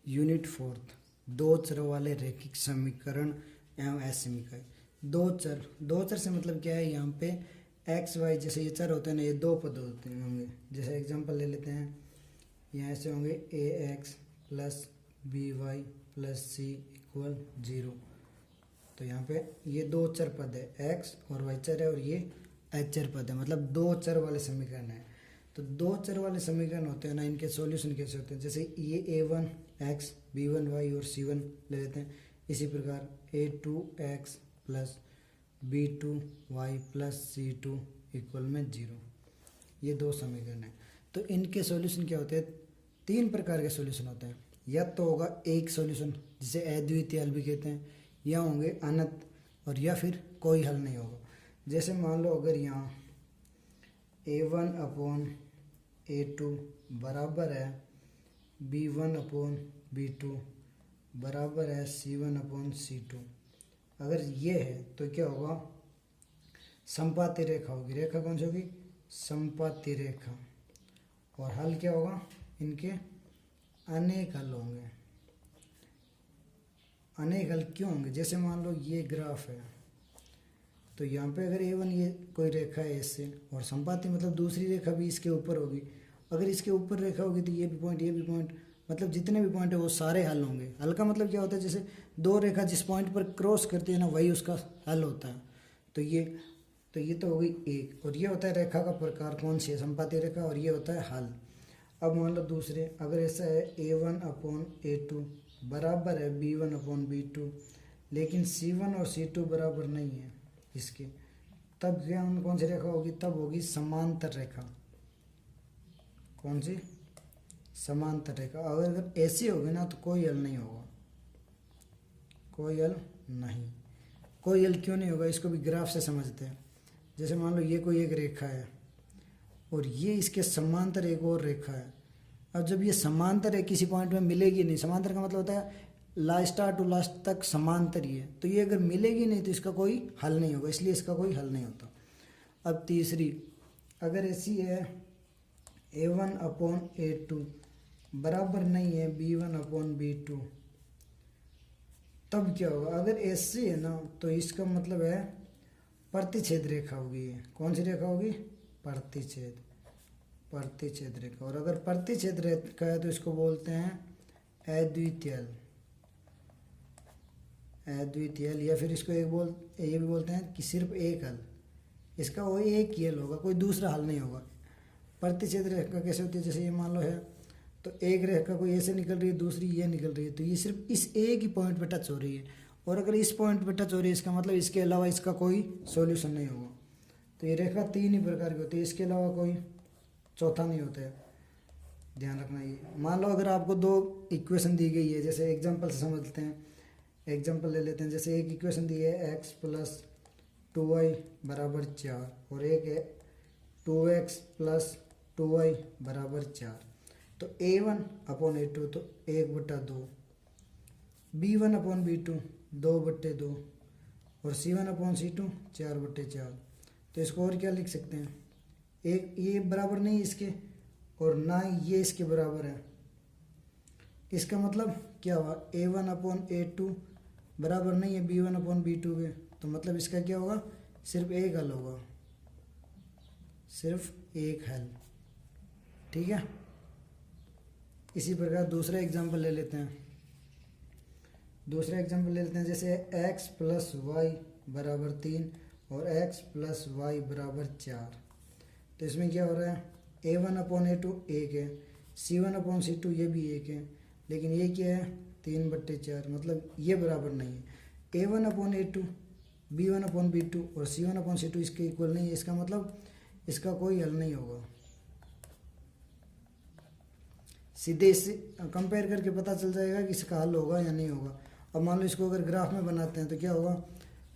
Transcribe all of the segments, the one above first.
Unit fourth, दो चर वाले रैखिक समीकरण एवं असमीकरण। दो चर से मतलब क्या है, यहाँ पे एक्स वाई जैसे ये चर होते हैं ना, ये दो पद होते होंगे। जैसे एग्जांपल ले लेते हैं, यहाँ से होंगे a x plus b y plus c equal 0। तो यहाँ पे ये दो चर पद है, एक्स और वाई चर है और ये एच चर पद है, मतलब दो चर वाले समीकरण है। तो दो चर वाले समीकरण होते हैं ना, इनके सॉल्यूशन कैसे होते हैं, जैसे ये a1 x b1 y और c1 ले लेते हैं। इसी प्रकार a2 x plus b2 y plus c2 equal में 0। ये दो समीकरण हैं। तो इनके सॉल्यूशन क्या होते हैं, तीन प्रकार के सॉल्यूशन होते हैं। या तो होगा एक सॉल्यूशन जिसे अद्वितीय हल भी कहते हैं, या होंगे अनंत, और या फिर कोई हल नहीं होगा। जैसे मान लो अगर यहाँ a1 अपॉन a2 बराबर है b1 अपॉन b2 बराबर है c1 अपॉन c2, अगर ये है तो क्या होगा, समपाती रेखा होगी। रेखा कौन सी होगी, समपाती रेखा। और हल क्या होगा, इनके अनेक हल होंगे। अनेक हल क्यों होंगे, जैसे मान लो ये ग्राफ है, तो यहाँ पे अगर a1 ये कोई रेखा है इससे, और संपाती मतलब दूसरी रेखा भी इसके ऊपर होगी। अगर इसके ऊपर रेखा होगी तो ये भी पॉइंट, ये भी पॉइंट, मतलब जितने भी पॉइंट है वो सारे हल होंगे। हल का मतलब क्या होता है, जैसे दो रेखा जिस पॉइंट पर क्रॉस करती है ना, वही उसका हल होता है। तो ये तो हो गई एक। और ये होता है रेखा का प्रकार कौन सी है, संपाती रेखा, और ये होता है हल। अब मान लो दूसरे, अगर ऐसा है a1 अपॉन a2 बराबर है b1 अपॉन b2, लेकिन c1 और c2 बराबर नहीं है इसके, तब क्या कौन सी रेखा होगी, तब होगी समांतर रेखा। कौन सी, समांतर रेखा। अगर ऐसी होगी ना तो कोई हल नहीं होगा, कोई हल नहीं। कोई हल क्यों नहीं होगा, इसको भी ग्राफ से समझते हैं। जैसे मान लो ये कोई एक रेखा है और ये इसके समांतर एक और रेखा है। अब जब ये समांतर है, किसी पॉइंट में मिलेगी नहीं। समांतर का मतलब होता है लास्ट स्टार टू लास्ट तक समांतर ही है। तो ये अगर मिलेगी नहीं तो इसका कोई हल नहीं होगा, इसलिए इसका कोई हल नहीं होता। अब तीसरी, अगर ऐसी है a1 अपॉन a2 बराबर नहीं है b1 अपॉन b2, तब क्या होगा, अगर ऐसी है ना तो इसका मतलब है प्रतिच्छेद रेखा होगी। कौन सी रेखा होगी, प्रतिच्छेद रेखा। और अगर प्रतिच्छेद रेखा है तो इसको बोलते हैं अद्वितीय हल, या फिर इसको ये भी बोलते हैं कि सिर्फ एक हल। इसका वो एक ही हल होगा, कोई दूसरा हल नहीं होगा। प्रतिच्छेद रेखा कैसे होती है, जैसे ये मान लो है, तो एक रेखा कोई ऐसे निकल रही है, दूसरी ये निकल रही है, तो ये सिर्फ इस एक ही पॉइंट पे टच हो रही है। और अगर इस पॉइंट पे टच हो रही है, इसका मतलब इसके अलावा इसका कोई सॉल्यूशन नहीं होगा। तो ये रेखा तीन ही प्रकार की होती है, इसके अलावा कोई चौथा नहीं होता है, ध्यान रखना। ये मान लो अगर आपको दो इक्वेशन दी गई है, जैसे एग्जांपल से समझते हैं। एग्जांपल ले लेते हैं, जैसे एक इक्वेशन दी है x प्लस 2y बराबर 4, और एक है 2x प्लस 2y बराबर 4। तो a1 अपॉन a2 तो 1/2, b1 अपॉन b2 2/2, और c1 अपॉन c2 4/4। तो इसको और क्या लिख सकते हैं, एक ये बराबर नहीं इसके, और ना ये इसके बराबर है। इसका मतलब क्या हुआ, a1 अपॉन a2 बराबर नहीं है b1 अपॉन b2 के, तो मतलब इसका क्या होगा, सिर्फ एक हल होगा, सिर्फ एक हल। ठीक है। इसी प्रकार दूसरा एग्जांपल ले लेते हैं। जैसे x प्लस वाई बराबर 3 और x प्लस वाई बराबर 4। तो इसमें क्या हो रहा है, a1 अपॉन a2 एक है, c1 अपॉन c2 ये भी एक है, लेकिन ये क्या है 3/4, मतलब ये बराबर नहीं है। a1 upon a2, b1 upon b2 और c1 अपॉन c2 इसके इक्वल नहीं है, इसका मतलब इसका कोई हल नहीं होगा। सीधे इससे कंपेयर करके पता चल जाएगा कि इसका हल होगा या नहीं होगा। अब मान लो इसको अगर ग्राफ में बनाते हैं तो क्या होगा,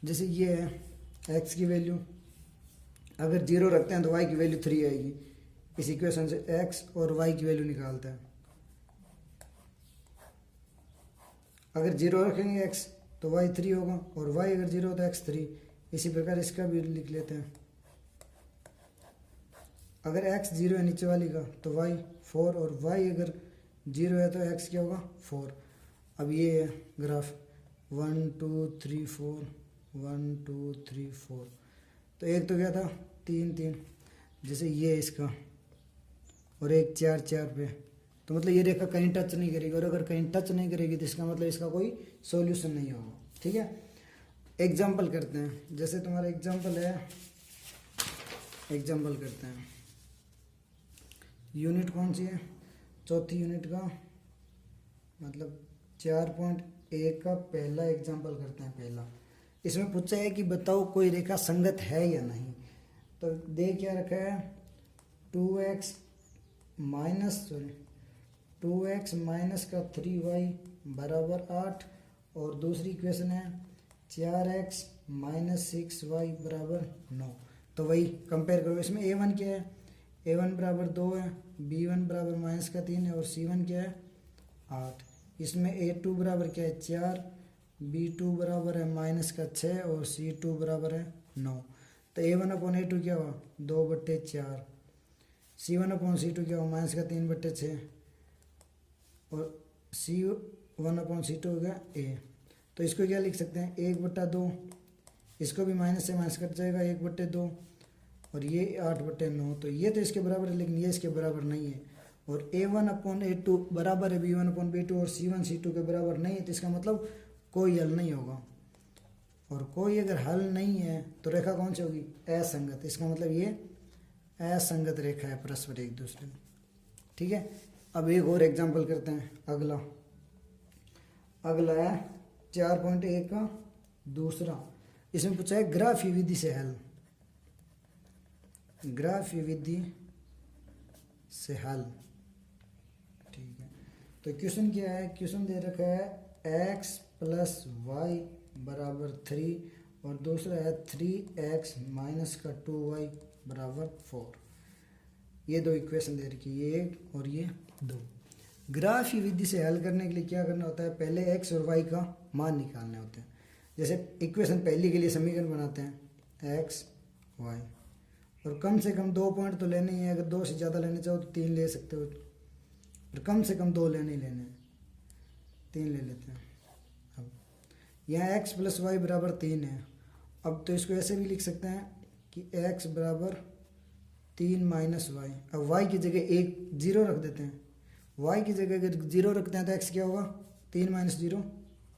जैसे ये है x की वैल्यू, अगर 0 रखते हैं तो y की वैल्यू 3 आएगी। इस इक्वेशन से x और y की वैल्यू निकालते हैं। अगर 0 रखेंगे x तो y 3 होगा, और y अगर 0 हो तो x 3। इसी प्रकार इसका भी लिख लेते हैं, अगर x 0 है नीचे वाली का तो y 4, और y अगर 0 है तो एक्स क्या होगा 4। अब ये है ग्राफ 1 2 3 4 1 2 3 4, तो एक तो क्या था 3 3, जैसे ये है इसका, और एक 4 4 पे, तो मतलब ये रेखा कहीं टच नहीं करेगी, और अगर कहीं टच नहीं करेगी तो इसका मतलब इसका कोई सॉल्यूशन नहीं होगा। ठीक है, एग्जाम्पल करते हैं, जैसे तुम्हारा एग्जाम्पल है, एग्जाम्पल करते हैं, यूनिट कौन सी है, चौथी यूनिट का मतलब 4.1 का पहला एग्जाम्पल करते हैं। पहला इसमें पूछा है कि बताओ कोई रेखा संगत है या नहीं, तो दे क्या रखा है 2x माइनस का 3y बराबर 8, और दूसरी इक्वेशन है 4x माइनस 6y बराबर 9। तो वही कंपेयर करो, इसमें a1 क्या है, a1 बराबर 2 है, b1 बराबर माइनस का 3 है, और c1 क्या है 8। इसमें a2 बराबर क्या है 4, b2 बराबर है माइनस का 6, और c2 बराबर है 9। तो a1 अपॉन a2 क्या हुआ 2/4, c1 अपॉन c2 क्या हुआ माइनस का 3/6, और c1 अपॉन c2 हो गया a। तो इसको क्या लिख सकते हैं 1/2, इसको भी माइनस से माइनस कट जाएगा 1/2, और ये 8/9, तो ये तो इसके बराबर है, लेकिन ये इसके बराबर नहीं है। और a1 अपॉन a2 बराबर है b1 अपॉन b2, और c1 c2 के बराबर नहीं है, तो इसका मतलब कोई हल नहीं होगा। और कोई अगर हल नहीं है तो रेखा कौन सी होगी असंगत, इसका मतलब ये असंगत रेखा है परस्पर एक दूसरे में। ठीक है, अब एक और एग्जाम्पल करते हैं, अगला है 4.1 का दूसरा। इसमें पूछा है ग्राफीय विधि से हल, ग्राफीय विधि से हल। ठीक है, तो क्वेश्चन क्या है, क्वेश्चन दे रखा है x प्लस वाई बराबर 3, और दूसरा है 3x माइनस का 2y बराबर 4। ये दो इक्वेशन दे रखी है, ये एक और ये दो। ग्राफीय विधि से हल करने के लिए क्या करना होता है, पहले x और y का मान निकालने होते हैं। जैसे इक्वेशन पहली के लिए समीकरण बनाते हैं x y, और कम से कम 2 पॉइंट तो लेने ही है, अगर 2 से ज़्यादा लेने चाहो तो 3 ले सकते हो, और कम से कम 2 लेने ही लेने हैं, 3 ले लेते हैं। अब यहाँ x प्लस वाई बराबर 3 है, अब तो इसको ऐसे भी लिख सकते हैं कि x बराबर 3 माइनस वाई। अब y की जगह 0 रख देते हैं, y की जगह अगर 0 रखते हैं तो x क्या होगा 3 माइनस 0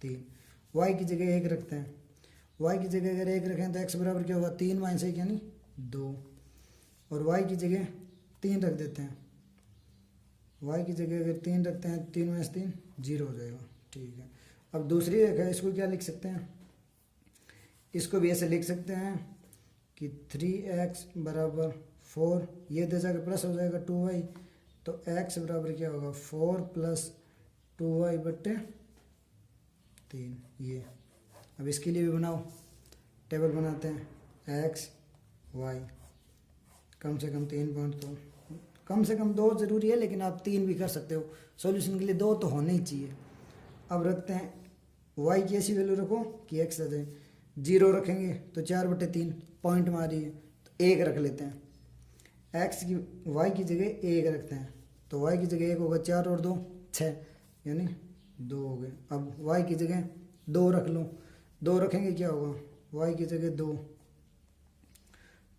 3, y की जगह 1 रखते हैं, y की जगह अगर 1 रखें तो x बराबर क्या होगा 3 माइनस 1 यानी 2, और y की जगह 3 रख देते हैं, y की जगह अगर 3 रखते हैं 3 माइनस 3 0 हो जाएगा। ठीक है, अब दूसरी रेखा है, इसको क्या लिख सकते हैं, इसको भी ऐसे लिख सकते हैं कि 3x बराबर 4, ये दे जाकर प्लस हो जाएगा 2y, तो x बराबर क्या होगा 4 प्लस 2y/3। ये अब इसके लिए भी बनाओ, टेबल बनाते हैं x y, कम से कम 3 पॉइंट, तो कम से कम 2 जरूरी है, लेकिन आप 3 भी कर सकते हो, सॉल्यूशन के लिए 2 तो होने ही चाहिए। अब रखते हैं y की ऐसी वैल्यू रखो कि x आ जाए, 0 रखेंगे तो 4/3 पॉइंट मारी है तो 1 रख लेते हैं, x की y की जगह 1 रखते हैं, तो y की जगह 1 होगा, 4 और 2 6 यानी 2 हो गए। अब y की जगह 2 रख लो, 2 रखेंगे क्या होगा y की जगह 2,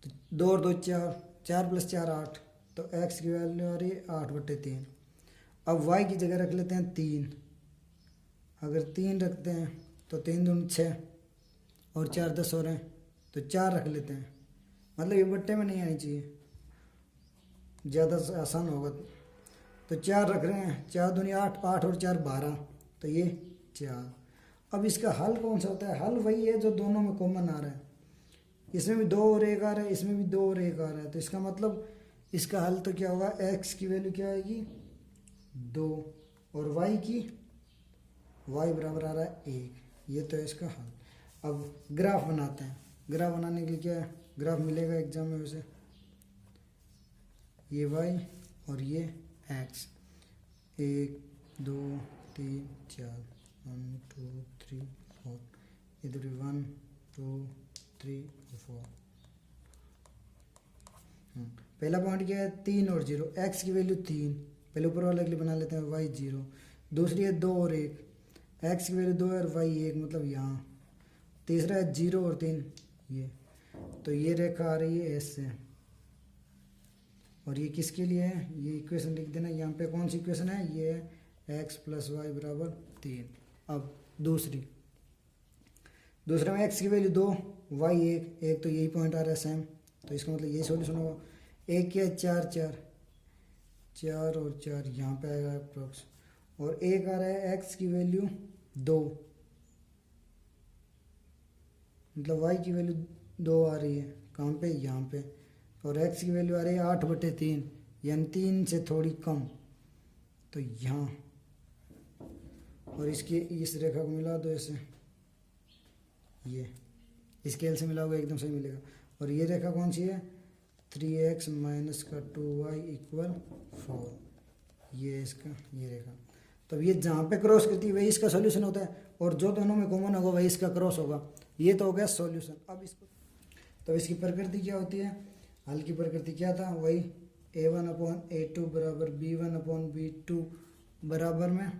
तो 2 और 2 4, 4 प्लस 4 8, तो x की वैल्यू आ रही है 8/3। अब y की जगह रख लेते हैं 3, अगर 3 रखते हैं तो 3 दूनी 6, और 4 10 हो रहे हैं तो 4 रख लेते हैं, मतलब ये बट्टे में नहीं आनी चाहिए, ज़्यादा आसान होगा, तो 4 रख रहे हैं, 4 दूनी 8, 8 और 4 12, तो ये 4। अब इसका हल कौन सा होता है, हल वही है जो दोनों में कॉमन आ रहा है, इसमें भी 2 और 1 आ रहा है, इसमें भी 2 और 1 आ रहा है, तो इसका मतलब इसका हल तो क्या होगा, x की वैल्यू क्या आएगी 2, और y की y बराबर आ रहा है 1, ये तो है इसका हल। अब ग्राफ बनाते हैं, ग्राफ बनाने के लिए क्या है, ग्राफ मिलेगा एग्जाम में वैसे, ये y और ये x, 1 2 3 4, 1 2 3 4, इधर भी 1 2 3 4। पहला पॉइंट क्या है 3 और 0, x की वैल्यू 3, पहले ऊपर वाले के लिए बना लेते हैं वाई 0। दूसरी है 2 और 1, एक्स की वैल्यू 2 है और वाई 1 मतलब यहाँ। तीसरा है 0 और 3 ये, तो ये रेखा आ रही है एस से। और ये किसके लिए है, ये इक्वेशन लिख देना। यहाँ पे कौन सी इक्वेशन है, ये है एक्स प्लस वाई बराबर 3। अब दूसरे में एक्स की वैल्यू 2, वाई 1, तो यही पॉइंट आ रहा है सेम, तो इसका मतलब यही सॉल्यूशन होगा। एक क्या है 4 और 4 यहाँ पे आएगा अप्रोक्स, और एक आ रहा है एक्स की वैल्यू 2, मतलब वाई की वैल्यू 2 आ रही है कहाँ पे, यहाँ पे, और एक्स की वैल्यू आ रही है 8/3 यानी 3 से थोड़ी कम, तो यहाँ। और इसकी इस रेखा को मिला दो ऐसे, ये स्केल से मिलाओगे एकदम सही मिलेगा। और ये रेखा कौन सी है, 3x माइनस का 2y इक्वल 4, ये इसका ये रेखा। तो ये जहाँ पे क्रॉस करती है वही इसका सॉल्यूशन होता है, और जो दोनों में कॉमन होगा वही इसका क्रॉस होगा। ये तो हो गया सॉल्यूशन। अब इसको तो इसकी प्रकृति क्या होती है, हल की प्रकृति क्या था, वही a1/a2 बराबर b1/b2 बराबर में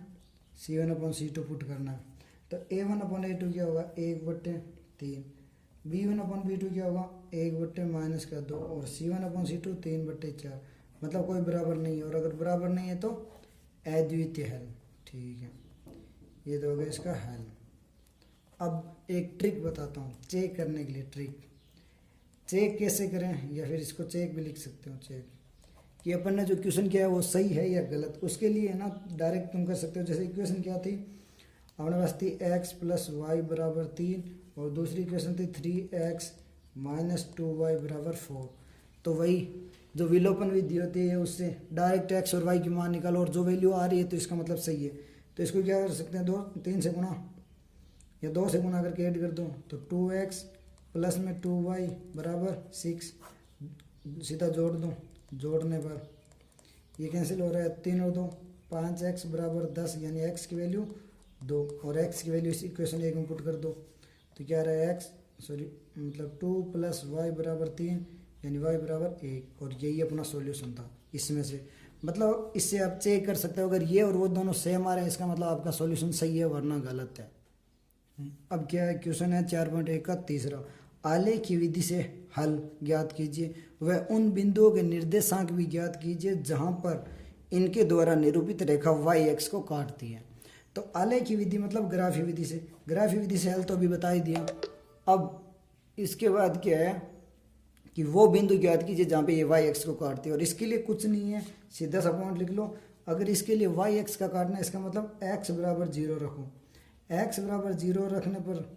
c1/c2 पुट करना है। तो a1/a2 क्या होगा 1/3, b1/b2 क्या होगा 1/-2 और c1/c2 3/4, मतलब कोई बराबर नहीं है, और अगर बराबर नहीं है तो अद्वितीय हल। ठीक है, ये तो हो गया इसका हल। अब एक ट्रिक बताता हूँ चेक करने के लिए। ट्रिक चेक कैसे करें, या फिर इसको चेक भी लिख सकते हो, चेक कि अपन ने जो क्वेश्चन किया है वो सही है या गलत। उसके लिए ना डायरेक्ट तुम कर सकते हो, जैसे इक्वेशन क्या थी अपने पास थी x प्लस वाई बराबर 3, और दूसरी इक्वेशन थी 3x माइनस 2y बराबर 4। तो वही जो विलोपन विधि होती है उससे डायरेक्ट x और y की मान निकालो, और जो वैल्यू आ रही है तो इसका मतलब सही है। तो इसको क्या कर सकते हैं, 3 से गुणा या 2 से गुणा करके ऐड कर दो, तो 2x प्लस में 2y बराबर 6, सीधा जोड़ दो, जोड़ने पर ये कैंसिल हो रहा है, 3 और 2 5x बराबर 10 यानी x की वैल्यू 2, और x की वैल्यू इस इक्वेशन 1 में पुट कर दो, तो क्या आ रहा है मतलब 2 प्लस वाई बराबर 3 यानी y बराबर 1, और यही अपना सॉल्यूशन था इसमें से। मतलब इससे आप चेक कर सकते हो, अगर ये और वो दोनों सेम आ रहे हैं इसका मतलब आपका सॉल्यूशन सही है, वरना गलत है। अब क्या है, क्वेश्चन है 4.1 का तीसरा, आलेख की विधि से हल ज्ञात कीजिए, वह उन बिंदुओं के निर्देशांक भी ज्ञात कीजिए जहां पर इनके द्वारा निरूपित रेखा वाई एक्स को काटती है। तो आलेख की विधि मतलब ग्राफी विधि से, ग्राफी विधि से हल तो अभी बता ही दिया। अब इसके बाद क्या है कि वो बिंदु ज्ञात कीजिए जहाँ पे ये वाई एक्स को काटती है, और इसके लिए कुछ नहीं है, सीधा सा पॉइंट लिख लो। अगर इसके लिए वाई एक्स का काटना है, इसका मतलब एक्स बराबर 0 रखो। एक्स बराबर 0 रखने पर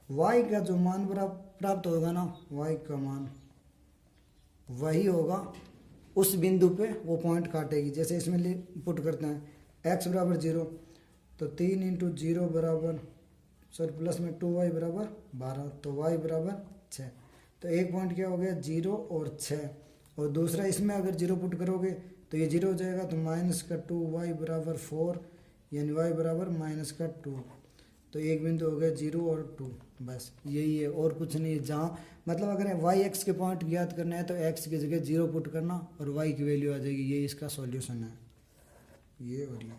y का जो मान प्राप्त होगा ना, y का मान वही होगा उस बिंदु पे वो पॉइंट काटेगी। जैसे इसमें पुट करते हैं x बराबर 0, तो 3 × 0 बराबर प्लस में 2y बराबर 12, तो y बराबर 6। तो एक पॉइंट क्या हो गया 0 और 6, और दूसरा इसमें अगर 0 पुट करोगे तो ये 0 हो जाएगा, तो माइनस का 2y बराबर 4 यानी y बराबर माइनस का 2। तो एक बिंदु हो गया 0 और 2, बस यही है और कुछ नहीं है। जहाँ मतलब अगर वाई एक्स के पॉइंट ज्ञात करना है तो एक्स की जगह 0 पुट करना और वाई की वैल्यू आ जाएगी, ये इसका सॉल्यूशन है, ये और ये।